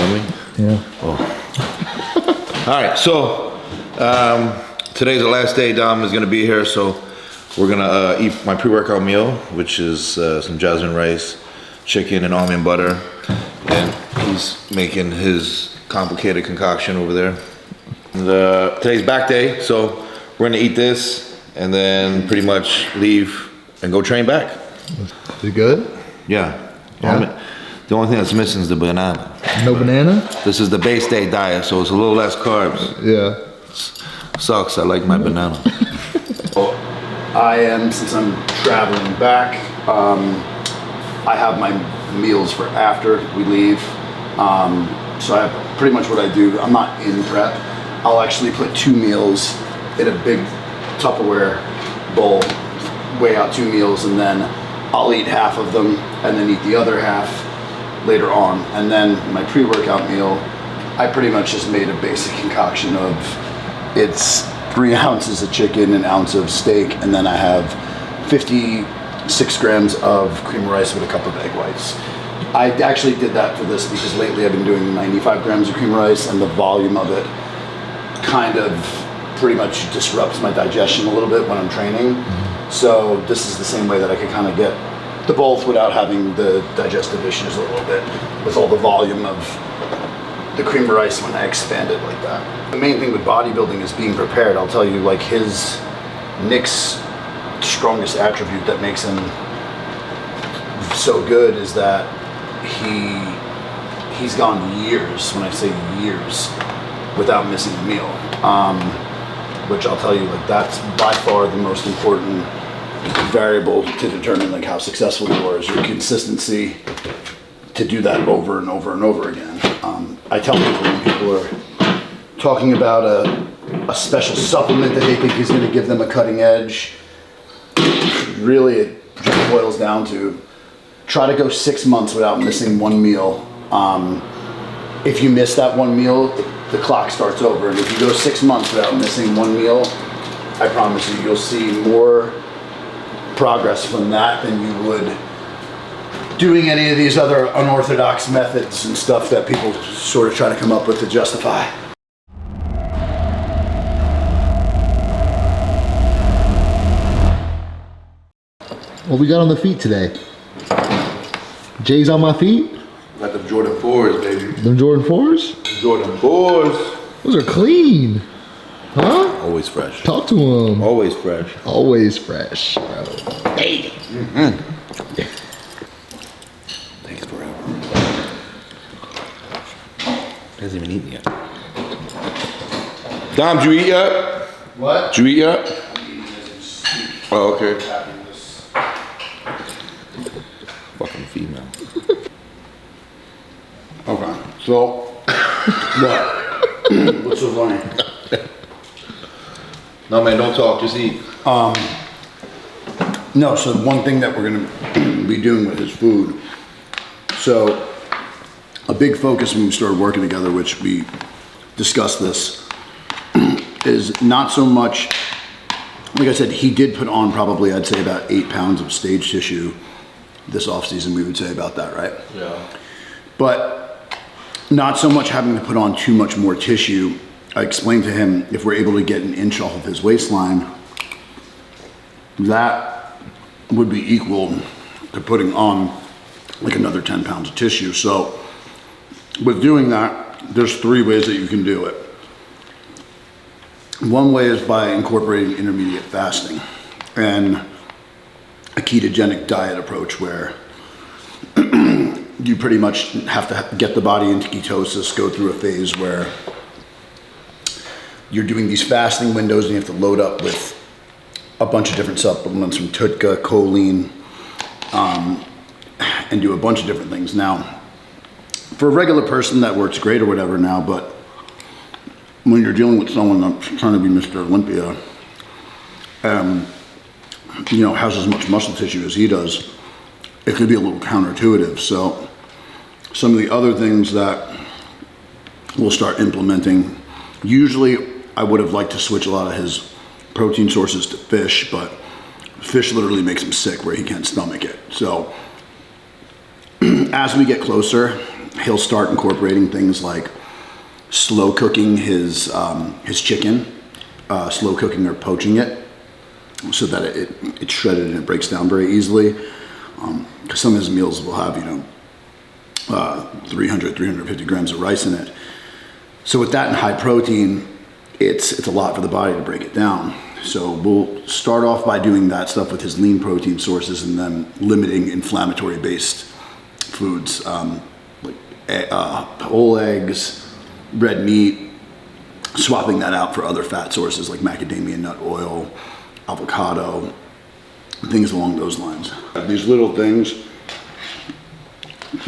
filming? Yeah. Oh. All right, so today's the last day Dom is gonna be here, so we're gonna eat my pre-workout meal, which is some jasmine rice, chicken, and almond butter. And he's making his complicated concoction over there. And, today's back day, so we're gonna eat this and then pretty much leave and go train back. Is it good? Yeah. Yeah. The only thing that's missing is the banana. No banana? This is the base day diet, so it's a little less carbs. Yeah. Sucks, I like my banana. I am, since I'm traveling back, I have my meals for after we leave. So I have pretty much what I do. I'm not in prep. I'll actually put 2 meals in a big Tupperware bowl, weigh out 2 meals, and then I'll eat half of them and then eat the other half later on. And then my pre-workout meal, I pretty much just made a basic concoction of, it's 3 ounces of chicken, 1 ounce of steak, and then I have 56 grams of cream of rice with a cup of egg whites. I actually did that for this because lately I've been doing 95 grams of cream of rice, and the volume of it kind of pretty much disrupts my digestion a little bit when I'm training. So this is the same way that I could kind of get the both without having the digestive issues a little bit with all the volume of the cream of rice when I expand it like that. The main thing with bodybuilding is being prepared. I'll tell you, like Nick's strongest attribute that makes him so good is that he's gone years, when I say years, without missing a meal. Which I'll tell you, like, that's by far the most important variable to determine like how successful you are, is your consistency to do that over and over and over again. I tell people when people are talking about a special supplement that they think is going to give them a cutting edge, really it just boils down to try to go 6 months without missing 1 meal. If you miss that 1 meal, the clock starts over. And if you go 6 months without missing 1 meal, I promise you, you'll see more progress from that than you would doing any of these other unorthodox methods and stuff that people sort of try to come up with to justify. What we got on the feet today? J's on my feet? Got the Jordan 4s, baby. Them Jordan 4s? Jordan 4s. Those are clean. Huh? Always fresh. Talk to him. Always fresh. Always fresh, bro. Hey. Takes forever. Hasn't even eaten yet. Dom, did you eat yet? What? Did you eat yet? Oh, okay. Fucking female. Okay, so what? What's so funny? No, man, don't talk. Just eat. No, so one thing that we're gonna be doing with his food. So a big focus when we started working together, which we discussed this, is not so much, like I said, he did put on probably, I'd say about 8 pounds of stage tissue this off season, we would say about that, right? Yeah. But not so much having to put on too much more tissue. I explained to him, if we're able to get 1 inch off of his waistline, that would be equal to putting on like another 10 pounds of tissue. So with doing that, there's 3 ways that you can do it. One way is by incorporating intermediate fasting and a ketogenic diet approach, where you pretty much have to get the body into ketosis, go through a phase where you're doing these fasting windows and you have to load up with a bunch of different supplements from TUDCA, choline, and do a bunch of different things. Now, for a regular person that works great or whatever now, but when you're dealing with someone that's trying to be Mr. Olympia, you know, has as much muscle tissue as he does, it could be a little counterintuitive. So some of the other things that we'll start implementing, usually I would have liked to switch a lot of his protein sources to fish, but fish literally makes him sick where he can't stomach it. So as we get closer, he'll start incorporating things like slow cooking his chicken, slow cooking or poaching it, so that it's shredded and it breaks down very easily. Because some of his meals will have 350 grams of rice in it. So with that and high protein, it's a lot for the body to break it down. So we'll start off by doing that stuff with his lean protein sources, and then limiting inflammatory based foods like whole eggs, red meat, swapping that out for other fat sources like macadamia nut oil, avocado, things along those lines. These little things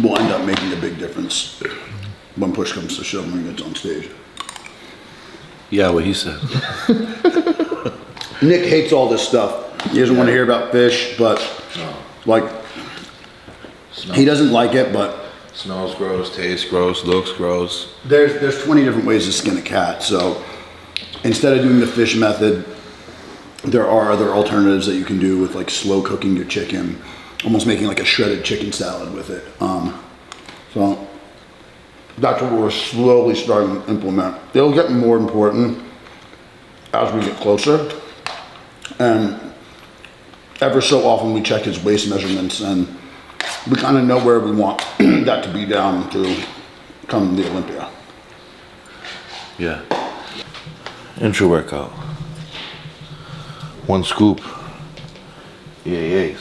will end up making a big difference when push comes to shove when he gets on stage. Yeah, what he said. Nick hates all this stuff. He doesn't want to hear about fish, but he doesn't like it, but Smells gross, tastes gross, looks gross. there's 20 different ways to skin a cat. So instead of doing the fish method, there are other alternatives that you can do with like slow cooking your chicken, almost making like a shredded chicken salad with it. So that's what we're slowly starting to implement. It'll get more important as we get closer. And ever so often we check his waist measurements, and we kind of know where we want that to be down to come the Olympia. Yeah. Intro workout. 1 scoop. EAAs.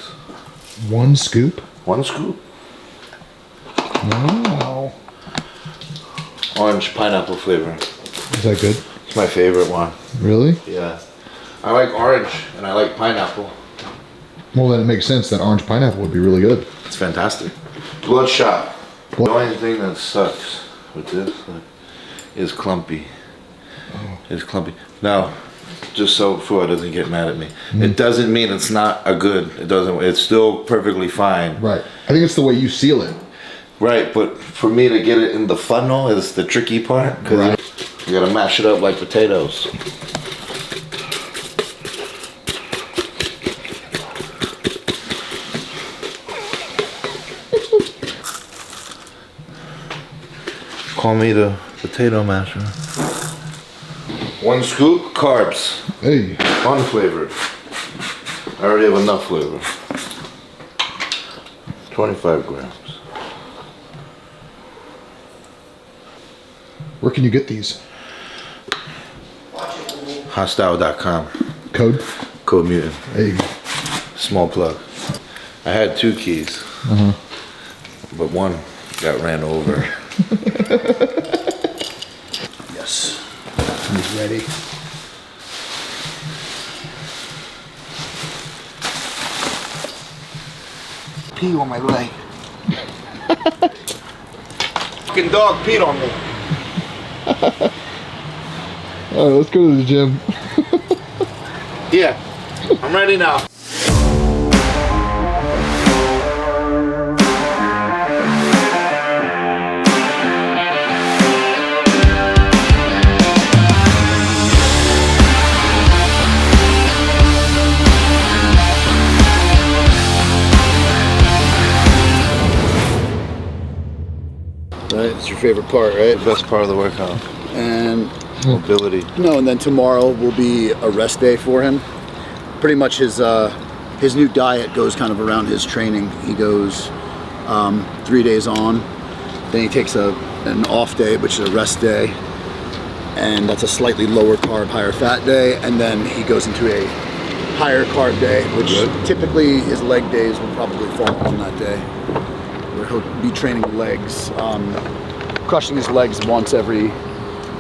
1 scoop? 1 scoop. Wow. Orange pineapple flavor. Is that good? It's my favorite one. Really? Yeah. I like orange and I like pineapple. Well, then it makes sense that orange pineapple would be really good. It's fantastic. Bloodshot. The only thing that sucks with this is clumpy. It's clumpy. Now, just so Fua doesn't get mad at me, it doesn't mean it's not a good. It doesn't. It's still perfectly fine. Right. I think it's the way you seal it. Right, but for me to get it in the funnel is the tricky part, because you gotta mash it up like potatoes. Call me the potato masher. 1 scoop, carbs. Hey. Unflavored. I already have enough flavor. 25 grams. Where can you get these? Hostile.com. Code? Code Mutant. Hey. Small plug. I had 2 keys, but one got ran over. Yes. He's ready. Pee on my leg. Fucking dog peed on me. Alright, let's go to the gym. Yeah, I'm ready now. Right, it's your favorite part, right? The best part of the workout. And Mobility. and then tomorrow will be a rest day for him. Pretty much his new diet goes kind of around his training. He goes 3 days on, then he takes an off day, which is a rest day, and that's a slightly lower carb, higher fat day, and then he goes into a higher carb day, which typically his leg days will probably fall on that day, where he'll be training legs, crushing his legs once every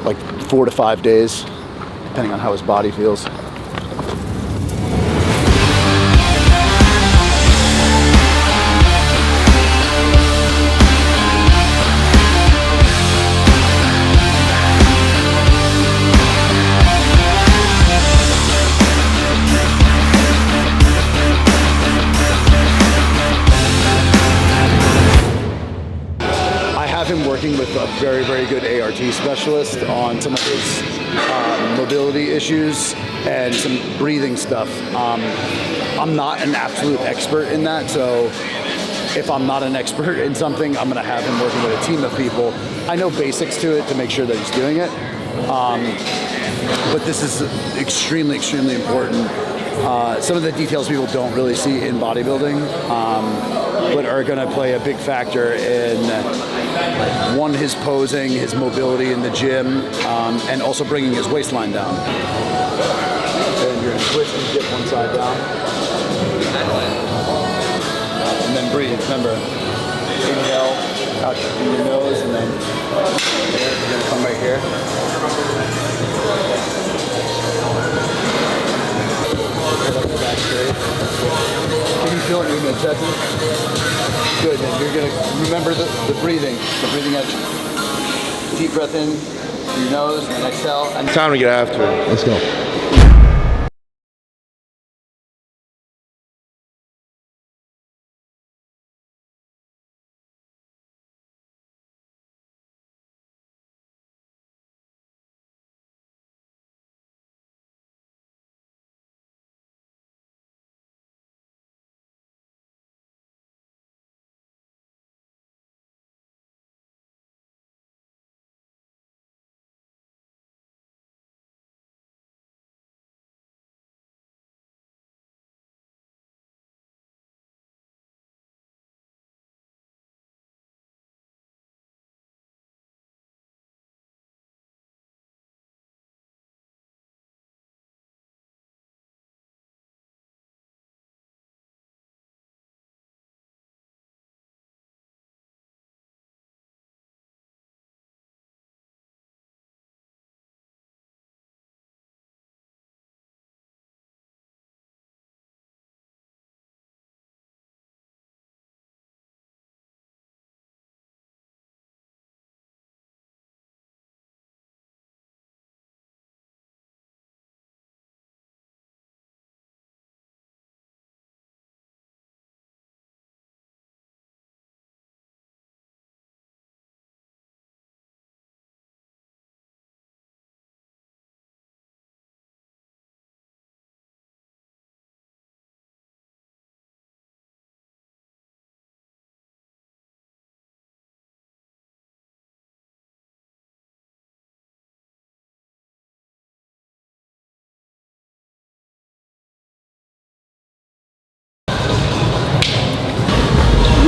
like 4 to 5 days, depending on how his body feels. Him working with a very, very good ART specialist on some of his mobility issues and some breathing stuff. I'm not an absolute expert in that, so if I'm not an expert in something, I'm gonna have him working with a team of people. I know basics to it to make sure that he's doing it. But this is extremely, extremely important. Some of the details people don't really see in bodybuilding, but are going to play a big factor in one, his posing, his mobility in the gym, and also bringing his waistline down. And you're going to twist and dip one side down. And then breathe. Remember, inhale out through your nose, and then you're going to come right here. Back straight. Can you feel it in your midsection? Good. And you're going to remember the breathing. The breathing out. Deep breath in through your nose, and then exhale. And Time to get after it. Let's go.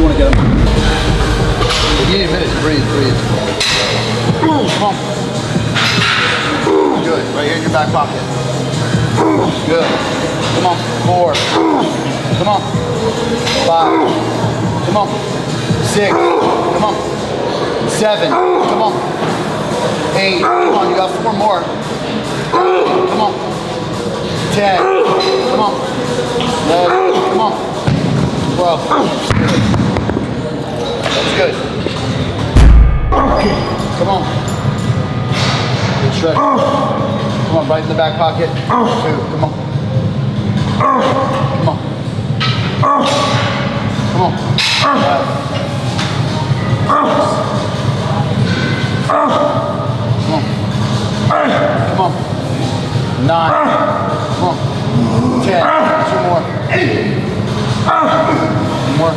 you want to get him. If you need a minute to breathe. Come on. Good. Right here in your back pocket. Good. Come on. 4. Come on. 5. Come on. 6. Come on. 7. Come on. 8. Come on. You got 4 more. Come on. 10. Come on. 11. Come on. 12. That's good. Come on. Good stretch. Come on, right in the back pocket. 2. Come on. Come on. Come on. 5. Come on. Come on. 9. Come on. 10. 2 more. 1 more.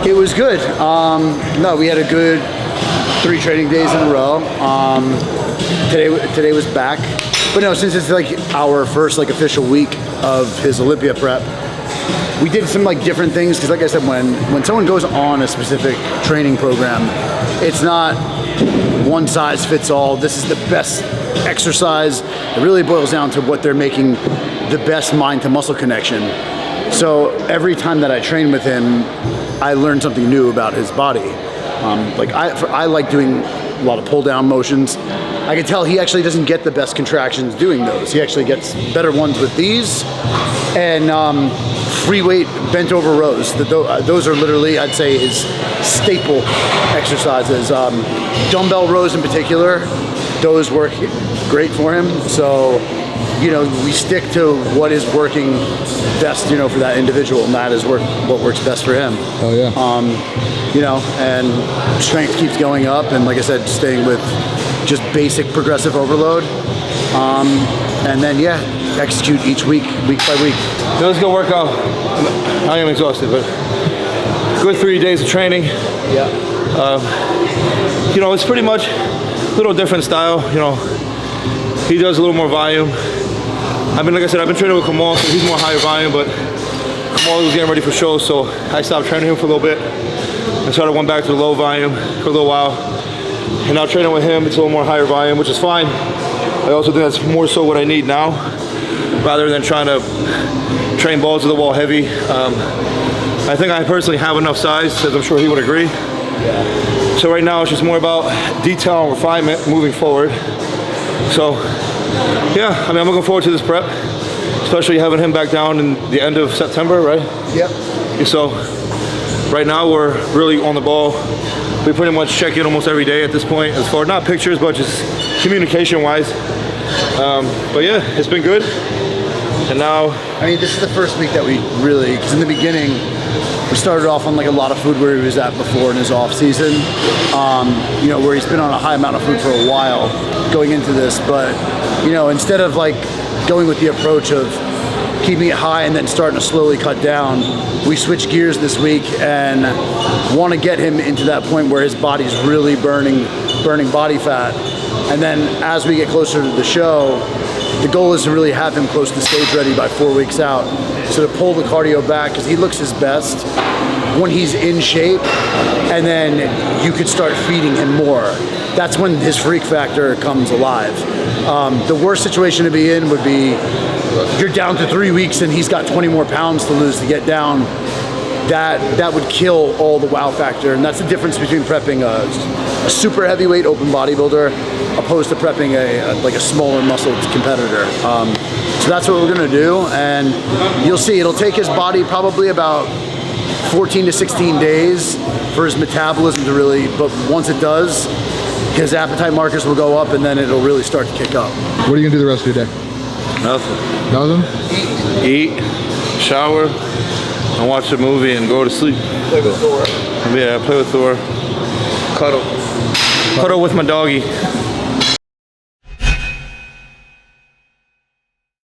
It was good. No, we had a good 3 training days in a row. Today was back. But no, since it's like our first like official week of his Olympia prep, we did some like different things, because like I said, when someone goes on a specific training program, it's not one size fits all. This is the best exercise. It really boils down to what they're making the best mind to muscle connection. So every time that I train with him, I learn something new about his body. Like I like doing a lot of pull down motions. I can tell he actually doesn't get the best contractions doing those. He actually gets better ones with these. And free weight bent over rows. Those are literally, I'd say, his staple exercises. Dumbbell rows in particular, those work great for him. So, you know, we stick to what is working best, you know, for that individual, and that is what works best for him. Oh yeah. You know, and strength keeps going up, and like I said, staying with just basic progressive overload. And then, yeah, execute each week by week. It was a good workout. I am exhausted, but good 3 days of training. Yeah. You know, it's pretty much a little different style. You know, he does a little more volume. I mean, like I said, I've been training with Kamal, so he's more higher volume, but Kamal was getting ready for shows, so I stopped training him for a little bit. And sort of went back to the low volume for a little while. And now training with him, it's a little more higher volume, which is fine. I also think that's more so what I need now, rather than trying to train balls to the wall heavy. I think I personally have enough size, as I'm sure he would agree. Yeah. So right now it's just more about detail and refinement moving forward. So yeah, I mean, I'm looking forward to this prep, especially having him back down in the end of September, right? Yep. So right now we're really on the ball. We pretty much check in almost every day at this point, as far not pictures, but just communication wise. But yeah, it's been good. And now, I mean, this is the first week that we really, because in the beginning, we started off on like a lot of food where he was at before in his off season. You know, where he's been on a high amount of food for a while going into this. But, you know, instead of like going with the approach of keeping it high and then starting to slowly cut down, we switched gears this week and want to get him into that point where his body's really burning body fat. And then as we get closer to the show, the goal is to really have him close to stage ready by 4 weeks out. So to pull the cardio back, because he looks his best when he's in shape, and then you could start feeding him more. That's when his freak factor comes alive. The worst situation to be in would be you're down to 3 weeks and he's got 20 more pounds to lose to get down. That would kill all the wow factor, and that's the difference between prepping a super heavyweight open bodybuilder opposed to prepping a smaller muscled competitor. So that's what we're gonna do, and you'll see it'll take his body probably about 14 to 16 days for his metabolism to really, but once it does, his appetite markers will go up and then it'll really start to kick up. What are you gonna do the rest of your day? nothing. Nothing? Eat, shower, and watch a movie and go to sleep. Play with Thor. Yeah, play with Thor. Cuddle with my doggy.